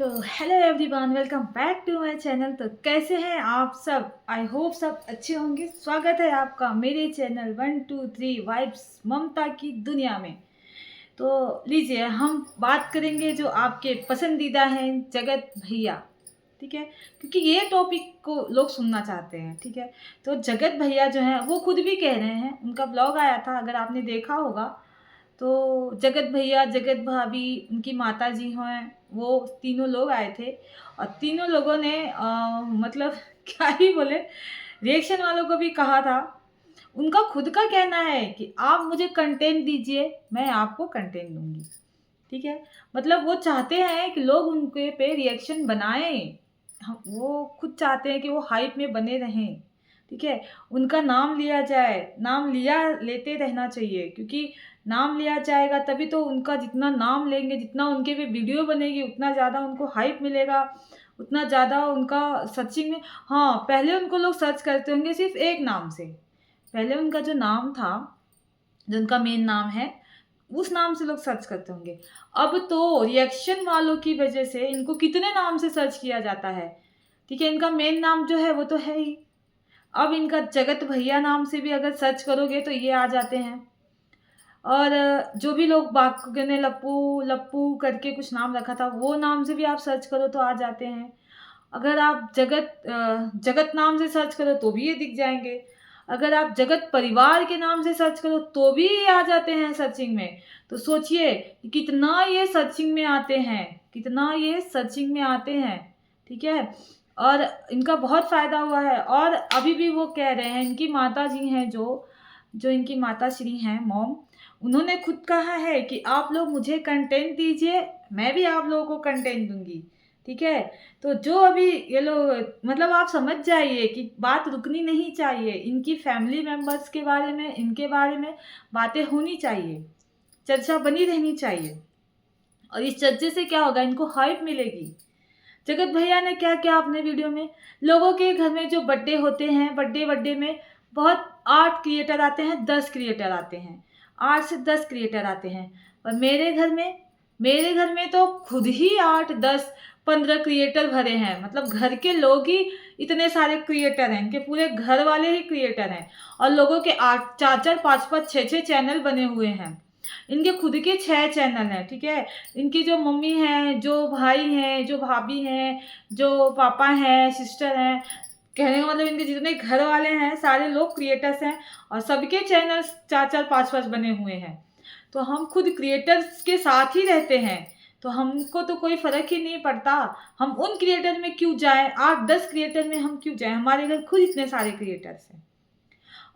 तो hello everyone, welcome back to my channel. तो कैसे हैं आप सब? आई होप सब अच्छे होंगे। स्वागत है आपका मेरे चैनल 123 वाइब्स ममता की दुनिया में। तो लीजिए, हम बात करेंगे जो आपके पसंदीदा हैं, जगत भैया। ठीक है, क्योंकि ये टॉपिक को लोग सुनना चाहते हैं। ठीक है, तो जगत भैया जो हैं वो खुद भी कह रहे हैं, उनका ब्लॉग आया था, अगर आपने देखा होगा तो। जगत भैया, जगत भाभी, उनकी माता जी हैं, वो तीनों लोग आए थे और तीनों लोगों ने मतलब क्या ही बोले, रिएक्शन वालों को भी कहा था। उनका खुद का कहना है कि आप मुझे कंटेंट दीजिए, मैं आपको कंटेंट दूंगी। ठीक है, मतलब वो चाहते हैं कि लोग उनके पे रिएक्शन बनाएं। वो खुद चाहते हैं कि वो हाइप में बने रहें। ठीक है, उनका नाम लिया जाए, नाम लिया लेते रहना चाहिए, क्योंकि नाम लिया जाएगा तभी तो उनका, जितना नाम लेंगे, जितना उनके पे वीडियो बनेगी, उतना ज़्यादा उनको हाइप मिलेगा, उतना ज़्यादा उनका सर्चिंग में। हाँ, पहले उनको लोग सर्च करते होंगे सिर्फ एक नाम से। पहले उनका जो नाम था, जो उनका मेन नाम है, उस नाम से लोग सर्च करते होंगे। अब तो रिएक्शन वालों की वजह से इनको कितने नाम से सर्च किया जाता है। ठीक है, इनका मेन नाम जो है वो तो है ही। अब इनका जगत भैया नाम से भी अगर सर्च करोगे तो ये आ जाते हैं। और जो भी लोग बाकी ने लप्पू लप्पू करके कुछ नाम रखा था, वो नाम से भी आप सर्च करो तो आ जाते हैं। अगर आप जगत नाम से सर्च करो तो भी ये दिख जाएंगे। अगर आप जगत परिवार के नाम से सर्च करो तो भी ये आ जाते हैं सर्चिंग में। तो सोचिए कि कितना ये सर्चिंग में आते हैं, कितना ये सर्चिंग में आते हैं। ठीक है, और इनका बहुत फ़ायदा हुआ है। और अभी भी वो कह रहे हैं, इनकी माता जी हैं, जो जो इनकी माता श्री हैं, मॉम, उन्होंने खुद कहा है कि आप लोग मुझे कंटेंट दीजिए, मैं भी आप लोगों को कंटेंट दूंगी। ठीक है, तो जो अभी ये लोग, मतलब आप समझ जाइए कि बात रुकनी नहीं चाहिए। इनकी फैमिली मेम्बर्स के बारे में, इनके बारे में बातें होनी चाहिए, चर्चा बनी रहनी चाहिए। और इस चर्चे से क्या होगा, इनको हाइप मिलेगी। जगत भैया ने क्या किया अपने वीडियो में, लोगों के घर में जो बर्थडे होते हैं, बर्थडे में बहुत 8 क्रिएटर आते हैं, 10 क्रिएटर आते हैं, 8 से 10 क्रिएटर आते हैं। और मेरे घर में तो खुद ही 8 10 15 क्रिएटर भरे हैं। मतलब घर के लोग ही इतने सारे क्रिएटर हैं, इनके पूरे घर वाले ही क्रिएटर हैं। और लोगों के 8 4 4 5 5 6 6 चैनल बने हुए हैं। इनके खुद के 6 चैनल हैं। ठीक है, इनकी जो मम्मी हैं, जो भाई हैं, जो भाभी हैं, जो पापा हैं, सिस्टर हैं, कहने का मतलब इनके जितने घर वाले हैं सारे लोग क्रिएटर्स हैं। और सबके चैनल्स 4 4 5 5 बने हुए हैं। तो हम खुद क्रिएटर्स के साथ ही रहते हैं, तो हमको तो कोई फ़र्क ही नहीं पड़ता। हम उन क्रिएटर में क्यों जाएं, 8 10 क्रिएटर में हम क्यों जाएं? हमारे घर खुद इतने सारे क्रिएटर्स हैं।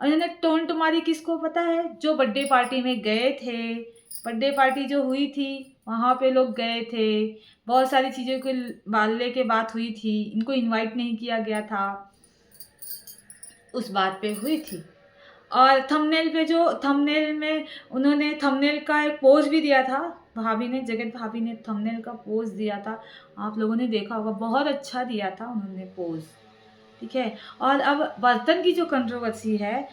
और इन्होंने टोंट मारी किसको पता है? जो बर्थडे पार्टी में गए थे, बर्थडे पार्टी जो हुई थी, वहाँ पे लोग गए थे, बहुत सारी चीज़ों के बाले के बात हुई थी, इनको इनवाइट नहीं किया गया था, उस बात पे हुई थी। और थंबनेल पे, जो थंबनेल में उन्होंने थंबनेल का एक पोज भी दिया था, भाभी ने, जगत भाभी ने थंबनेल का पोज दिया था। आप लोगों ने देखा होगा, बहुत अच्छा दिया था उन्होंने पोज। ठीक है, और अब बर्तन की जो कंट्रोवर्सी है,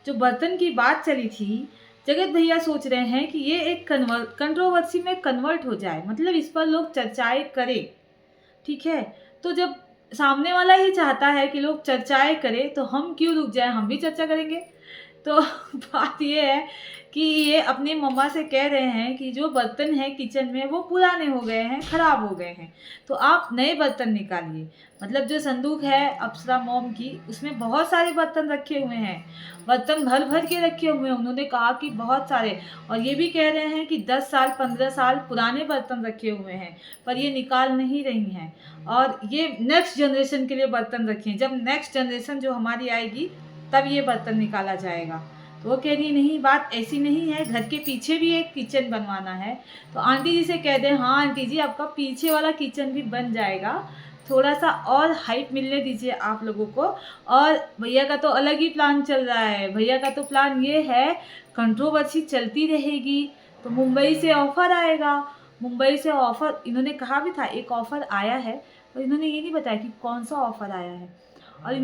जो बर्तन की बात चली थी, जगत भैया सोच रहे हैं कि ये एक कंट्रोवर्सी में कन्वर्ट हो जाए, मतलब इस पर लोग चर्चाएं करें। ठीक है, तो जब सामने वाला ही चाहता है कि लोग चर्चाएं करें, तो हम क्यों रुक जाएं, हम भी चर्चा करेंगे। तो बात ये है कि ये अपनी मम्मा से कह रहे हैं कि जो बर्तन है किचन में वो पुराने हो गए हैं, ख़राब हो गए हैं, तो आप नए बर्तन निकालिए। मतलब जो संदूक है अप्सरा मॉम की, उसमें बहुत सारे बर्तन रखे हुए हैं, बर्तन भर भर के रखे हुए हैं। उन्होंने कहा कि बहुत सारे, और ये भी कह रहे हैं कि 10 साल 15 साल पुराने बर्तन रखे हुए हैं, पर ये निकाल नहीं रही हैं। और ये नेक्स्ट जनरेशन के लिए बर्तन रखे हैं, जब नेक्स्ट जनरेशन जो हमारी आएगी तब ये बर्तन निकाला जाएगा। तो वो कह रही नहीं, बात ऐसी नहीं है, घर के पीछे भी एक किचन बनवाना है। तो आंटी जी से कह दें, हाँ आंटी जी, आपका पीछे वाला किचन भी बन जाएगा, थोड़ा सा और हाइप मिलने दीजिए आप लोगों को। और भैया का तो अलग ही प्लान चल रहा है। भैया का तो प्लान ये है, कंट्रोवर्सी चलती रहेगी तो मुंबई से ऑफ़र आएगा। मुंबई से ऑफ़र, इन्होंने कहा भी था एक ऑफ़र आया है, पर इन्होंने ये नहीं बताया कि कौन सा ऑफ़र आया है। और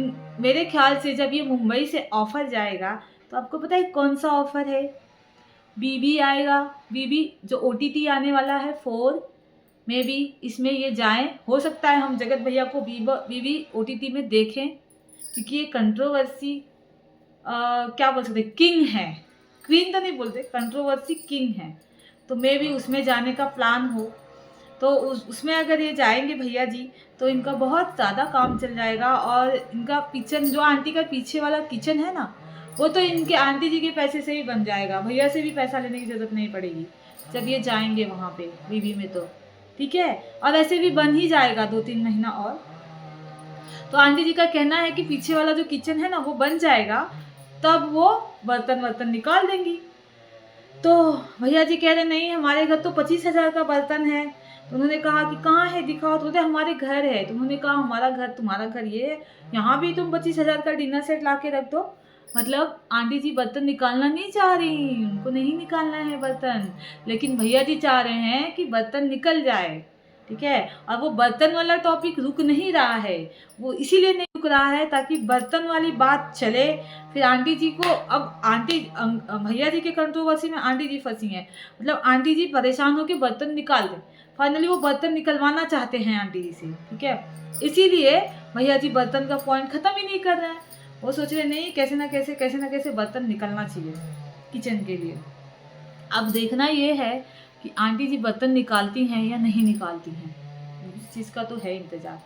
मेरे ख्याल से जब ये मुंबई से ऑफ़र जाएगा, तो आपको पता है कौन सा ऑफ़र है? बीबी आएगा, बीबी जो ओटीटी आने वाला है 4, मे बी इसमें ये जाएं, हो सकता है हम जगत भैया को बीवी OTT में देखें, क्योंकि ये कंट्रोवर्सी क्या बोल सकते, किंग है, क्वीन तो नहीं बोलते, कंट्रोवर्सी किंग है। तो मे बी उसमें जाने का प्लान हो, तो उसमें अगर ये जाएंगे भैया जी तो इनका बहुत ज़्यादा काम चल जाएगा। और इनका किचन, जो आंटी का पीछे वाला किचन है ना, वो तो इनके आंटी जी के पैसे से ही बन जाएगा, भैया से भी पैसा लेने की ज़रूरत नहीं पड़ेगी जब ये जाएंगे वहाँ पे बीवी में। तो ठीक है, और ऐसे भी बन ही जाएगा 2-3 महीना और। तो आंटी जी का कहना है कि पीछे वाला जो किचन है ना वो बन जाएगा, तब वो बर्तन वर्तन निकाल देंगी। तो भैया जी कह रहे नहीं, हमारे घर तो 25,000 का बर्तन है। तो उन्होंने कहा कि कहाँ है, दिखाओ। तो बोलते हमारे घर है। तो उन्होंने कहा हमारा घर, तुम्हारा घर ये है, यहाँ भी तुम 25,000 का डिनर सेट ला के रख दो। मतलब आंटी जी बर्तन निकालना नहीं चाह रही, उनको नहीं निकालना है बर्तन, लेकिन भैया जी चाह रहे हैं कि बर्तन निकल जाए। ठीक है, और वो बर्तन वाला टॉपिक रुक नहीं रहा है, वो इसीलिए नहीं रुक रहा है ताकि बर्तन वाली बात चले। फिर आंटी जी को, अब भैया जी के कंट्रोवर्सी में आंटी जी फंसी हैं। मतलब आंटी जी परेशान होकर बर्तन निकाल दें, फाइनली वो बर्तन निकलवाना चाहते हैं आंटी जी से। ठीक है, इसीलिए भैया जी बर्तन का पॉइंट खत्म ही नहीं कर रहे हैं। वो सोच रहे नहीं, कैसे ना कैसे बर्तन निकलना चाहिए किचन के लिए। अब देखना ये है कि आंटी जी बर्तन निकालती हैं या नहीं निकालती हैं, इस चीज़ का तो है इंतज़ार।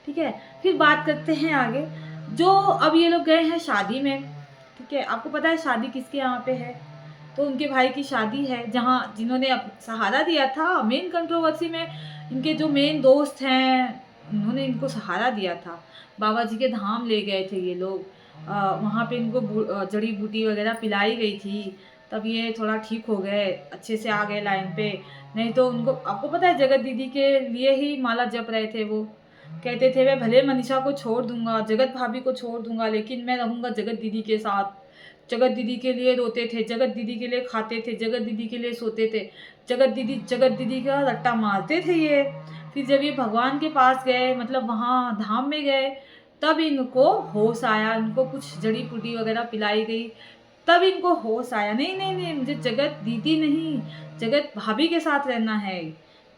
ठीक है, फिर बात करते हैं आगे। जो अब ये लोग गए हैं शादी में, ठीक है, आपको पता है शादी किसके यहाँ पे है? तो उनके भाई की शादी है, जहाँ जिन्होंने सहारा दिया था मेन कंट्रोवर्सी में। इनके जो मेन दोस्त हैं उन्होंने इनको सहारा दिया था, बाबा जी के धाम ले गए थे ये लोग। वहाँ पे इनको जड़ी बूटी वगैरह पिलाई गई थी, तब ये थोड़ा ठीक हो गए, अच्छे से आ गए लाइन पे। नहीं तो उनको, आपको पता है जगत दीदी के लिए ही माला जप रहे थे। वो कहते थे मैं भले मनीषा को छोड़ दूंगा, जगत भाभी को छोड़ दूंगा, लेकिन मैं रहूंगा जगत दीदी के साथ। जगत दीदी के लिए रोते थे, जगत दीदी के लिए खाते थे, जगत दीदी के लिए सोते थे, जगत दीदी का रट्टा मारते थे ये। फिर जब ये भगवान के पास गए, मतलब वहाँ धाम में गए, तब इनको होश आया, इनको कुछ जड़ी बूटी वगैरह पिलाई गई, तब इनको होश आया, नहीं नहीं नहीं, मुझे जगत दीदी नहीं, जगत भाभी के साथ रहना है।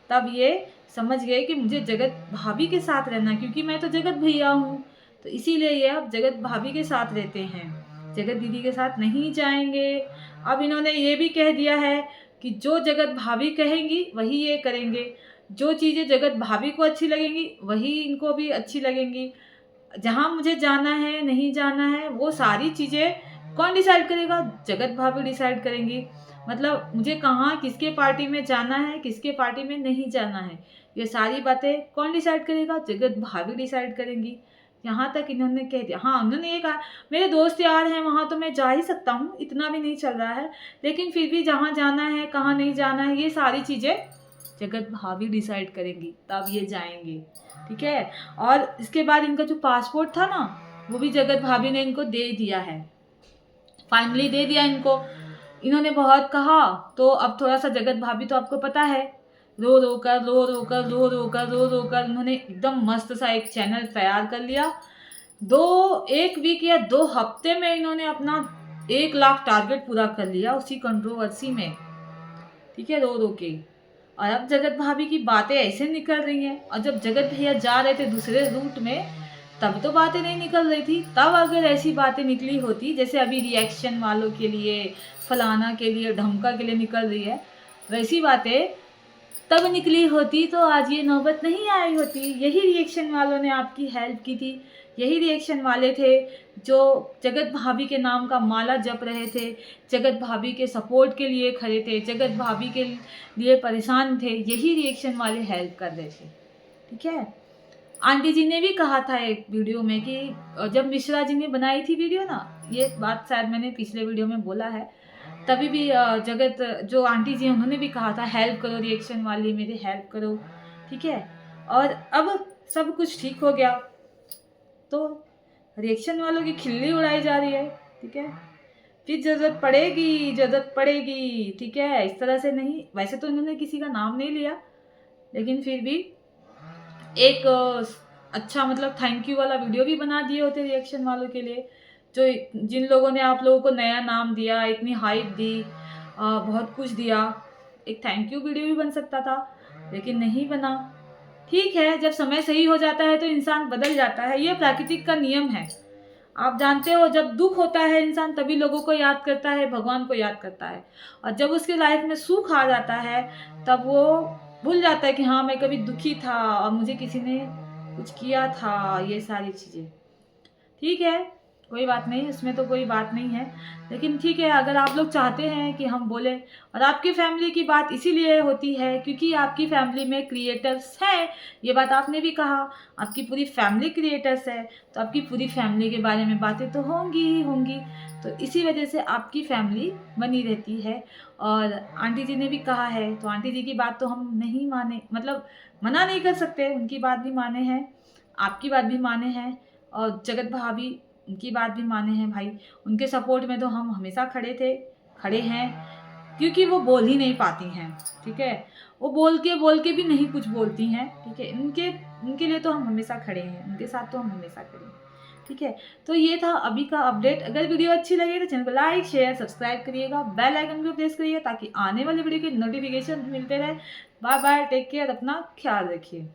तब ये समझ गए कि मुझे जगत भाभी के साथ रहना है, क्योंकि मैं तो जगत भैया हूँ। तो इसीलिए ये अब जगत भाभी के साथ रहते हैं, जगत दीदी के साथ नहीं जाएंगे। अब इन्होंने ये भी कह दिया है कि जो जगत भाभी कहेंगी वही ये करेंगे, जो चीज़ें जगत भाभी को अच्छी लगेंगी वही इनको भी अच्छी लगेंगी। जहाँ मुझे जाना है नहीं जाना है वो सारी चीज़ें कौन डिसाइड करेगा? जगत भाभी डिसाइड करेंगी। मतलब मुझे कहाँ किसके पार्टी में जाना है, किसके पार्टी में नहीं जाना है, ये सारी बातें कौन डिसाइड करेगा? जगत भाभी डिसाइड करेंगी। यहाँ तक इन्होंने कह दिया। हाँ, उन्होंने ये कहा मेरे दोस्त यार हैं वहाँ, तो मैं जा ही सकता हूँ, इतना भी नहीं चल रहा है, लेकिन फिर भी जहाँ जाना है कहाँ नहीं जाना है ये सारी चीज़ें जगत भाभी डिसाइड करेंगी, तब ये जाएंगे। ठीक है, और इसके बाद इनका जो पासपोर्ट था ना, वो भी जगत भाभी ने इनको दे दिया है, फाइनली दे दिया इनको। इन्होंने बहुत कहा, तो अब थोड़ा सा जगत भाभी तो आपको पता है, रो रो कर उन्होंने एकदम मस्त सा एक चैनल तैयार कर लिया। 1 वीक या 2 हफ्ते में इन्होंने अपना 1 लाख टारगेट पूरा कर लिया उसी कंट्रोवर्सी में। ठीक है, रो रो के। और अब जगत भाभी की बातें ऐसे निकल रही हैं, और जब जगत भैया जा रहे थे दूसरे रूट में तब तो बातें नहीं निकल रही थी। तब अगर ऐसी बातें निकली होती जैसे अभी रिएक्शन वालों के लिए, फलाना के लिए, ढमका के लिए निकल रही है, वैसी बातें तब निकली होती तो आज ये नौबत नहीं आई होती। यही रिएक्शन वालों ने आपकी हेल्प की थी, यही रिएक्शन वाले थे जो जगत भाभी के नाम का माला जप रहे थे, जगत भाभी के सपोर्ट के लिए खड़े थे, जगत भाभी के लिए परेशान थे, यही रिएक्शन वाले हेल्प कर रहे थे। ठीक है, आंटी जी ने भी कहा था एक वीडियो में कि जब मिश्रा जी ने बनाई थी वीडियो ना, ये बात शायद मैंने पिछले वीडियो में बोला है, तभी भी जगत जो आंटी जी हैं उन्होंने भी कहा था हेल्प करो रिएक्शन वाली, मेरी हेल्प करो। ठीक है, और अब सब कुछ ठीक हो गया, तो रिएक्शन वालों की खिल्ली उड़ाई जा रही है। ठीक है, फिर जरूरत पड़ेगी। ठीक है, इस तरह से नहीं, वैसे तो इन्होंने किसी का नाम नहीं लिया, लेकिन फिर भी एक अच्छा मतलब थैंक यू वाला वीडियो भी बना दिए होते रिएक्शन वालों के लिए, जो जिन लोगों ने आप लोगों को नया नाम दिया, इतनी हाइप दी, बहुत कुछ दिया, एक थैंक यू वीडियो भी बन सकता था। लेकिन नहीं बना। ठीक है, जब समय सही हो जाता है तो इंसान बदल जाता है, ये प्राकृतिक का नियम है। आप जानते हो, जब दुख होता है इंसान तभी लोगों को याद करता है, भगवान को याद करता है। और जब उसके लाइफ में सुख आ जाता है तब वो भूल जाता है कि हाँ, मैं कभी दुखी था और मुझे किसी ने कुछ किया था, ये सारी चीज़ें। ठीक है, कोई बात नहीं, इसमें तो कोई बात नहीं है। लेकिन ठीक है, अगर आप लोग चाहते हैं कि हम बोलें, और आपकी फैमिली की बात इसीलिए होती है क्योंकि आपकी फैमिली में क्रिएटर्स हैं, ये बात आपने भी कहा, आपकी पूरी फैमिली क्रिएटर्स है, तो आपकी पूरी फैमिली के बारे में बातें तो होंगी ही होंगी। तो इसी वजह से आपकी फैमिली बनी रहती है। और आंटी जी ने भी कहा है, तो आंटी जी की बात तो हम नहीं माने, मतलब मना नहीं कर सकते, उनकी बात भी माने हैं, आपकी बात भी माने हैं, और जगत भाभी उनकी बात भी माने हैं भाई। उनके सपोर्ट में तो हम हमेशा खड़े थे, खड़े हैं, क्योंकि वो बोल ही नहीं पाती हैं। ठीक है, वो बोल के भी नहीं कुछ बोलती हैं। ठीक है, उनके उनके लिए तो हम हमेशा खड़े हैं, उनके साथ तो हम हमेशा खड़े हैं। ठीक है, तो ये था अभी का अपडेट। अगर वीडियो अच्छी लगे तो चैनल को लाइक शेयर सब्सक्राइब करिएगा, बेल आइकन को प्रेस करिए ताकि आने वाले वीडियो के नोटिफिकेशन मिलते रहे। बाय बाय, टेक केयर, अपना ख्याल रखिए।